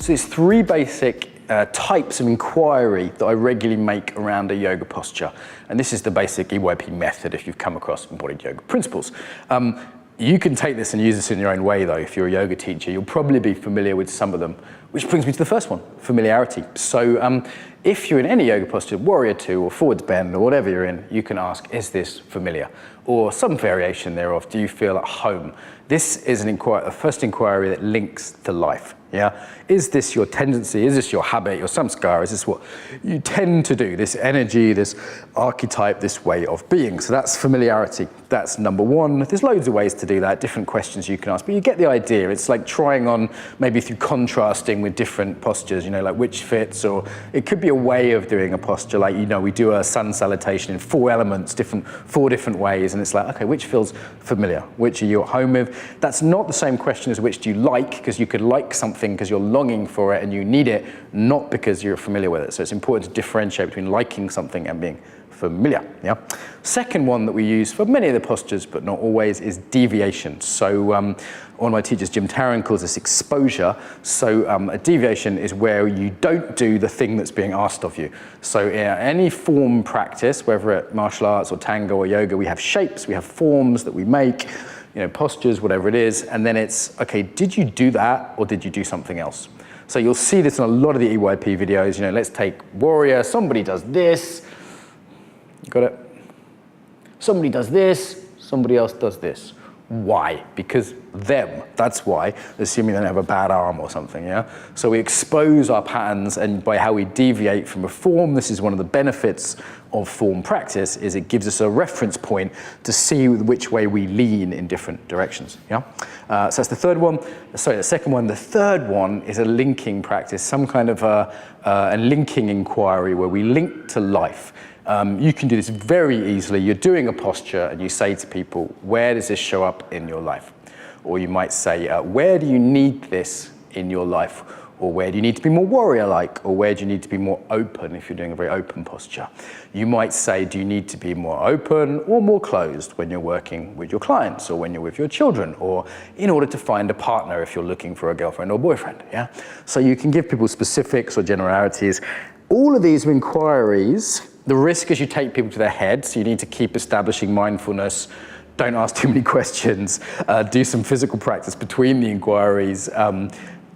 So there's three basic types of inquiry that I regularly make around a yoga posture. And this is the basic EYP method if you've come across embodied yoga principles. You can take this and use this in your own way though. If you're a yoga teacher, you'll probably be familiar with some of them, which brings me to the first one, familiarity. So if you're in any yoga posture, warrior two or forwards bend or whatever you're in, you can ask, is this familiar? Or some variation thereof, do you feel at home? This is a first inquiry that links to life. Yeah, is this your tendency? Is this your habit, your samskara? Is this what you tend to do? This energy, this archetype, this way of being. So that's familiarity. That's number one. There's loads of ways to do that, different questions you can ask, but you get the idea. It's like trying on, maybe through contrasting with different postures, you know, like which fits, or it could be a way of doing a posture. Like, you know, we do a sun salutation in 4 elements, four different ways, and it's like, okay, which feels familiar? Which are you at home with? That's not the same question as which do you like, because you could like something because you're longing for it and you need it, not because you're familiar with it. So it's important to differentiate between liking something and being familiar. Yeah. Second one that we use for many of the postures, but not always, is deviation. So one of my teachers, Jim Tarrant, calls this exposure. So a deviation is where you don't do the thing that's being asked of you. So in any form practice, whether at martial arts or tango or yoga, we have shapes, we have forms that we make, you know, postures, whatever it is, and then it's, okay, did you do that or did you do something else? So you'll see this in a lot of the EYP videos. You know, let's take warrior, somebody does this, you got it? Somebody does this, somebody else does this. Why? Because them, that's why, assuming they don't have a bad arm or something, yeah? So we expose our patterns, and by how we deviate from a form, this is one of the benefits of form practice, is it gives us a reference point to see which way we lean in different directions, yeah? So that's the third one. Sorry, the second one. The third one is a linking practice, some kind of a linking inquiry where we link to life. You can do this very easily. You're doing a posture and you say to people, where does this show up in your life? Or you might say, where do you need this in your life? Or where do you need to be more warrior-like? Or where do you need to be more open if you're doing a very open posture? You might say, do you need to be more open or more closed when you're working with your clients or when you're with your children, or in order to find a partner if you're looking for a girlfriend or boyfriend, yeah? So you can give people specifics or generalities. All of these are inquiries. The risk is you take people to their head, so you need to keep establishing mindfulness. Don't ask too many questions. Do some physical practice between the inquiries.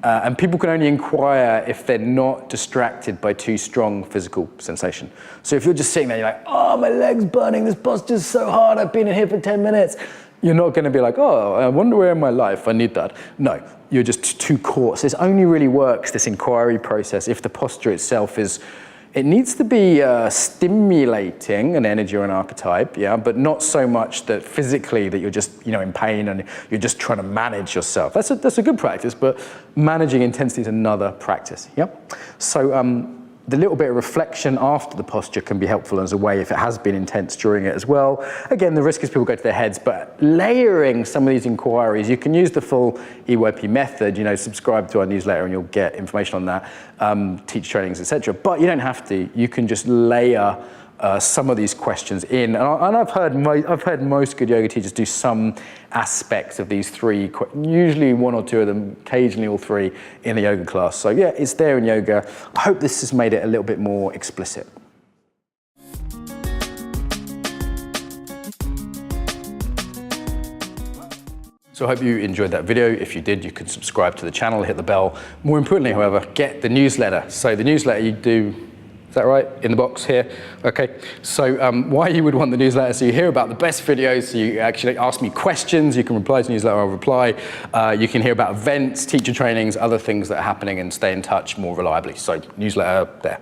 And people can only inquire if they're not distracted by too strong physical sensation. So if you're just sitting there, you're like, oh, my leg's burning, this posture's so hard, I've been in here for 10 minutes. You're not gonna be like, oh, I wonder where in my life I need that. No, you're just too caught. So this only really works, this inquiry process, if the posture itself is, it needs to be stimulating an energy or an archetype, yeah, but not so much that physically that you're just, you know, in pain and you're just trying to manage yourself. That's a good practice, but managing intensity is another practice, yeah. So the little bit of reflection after the posture can be helpful as a way if it has been intense during it as well. Again, the risk is people go to their heads, but layering some of these inquiries, you can use the full EYP method, you know, subscribe to our newsletter and you'll get information on that, teach trainings, etc. But you don't have to, you can just layer some of these questions in. And I've heard most good yoga teachers do some aspects of these three, usually one or two of them, occasionally all three in a yoga class. So yeah, it's there in yoga. I hope this has made it a little bit more explicit. So I hope you enjoyed that video. If you did, you can subscribe to the channel, hit the bell. More importantly, however, get the newsletter. So the newsletter you do, is that right? In the box here? Okay. So why you would want the newsletter, so you hear about the best videos, so you actually ask me questions, you can reply to the newsletter, I'll reply. You can hear about events, teacher trainings, other things that are happening, and stay in touch more reliably. So newsletter there.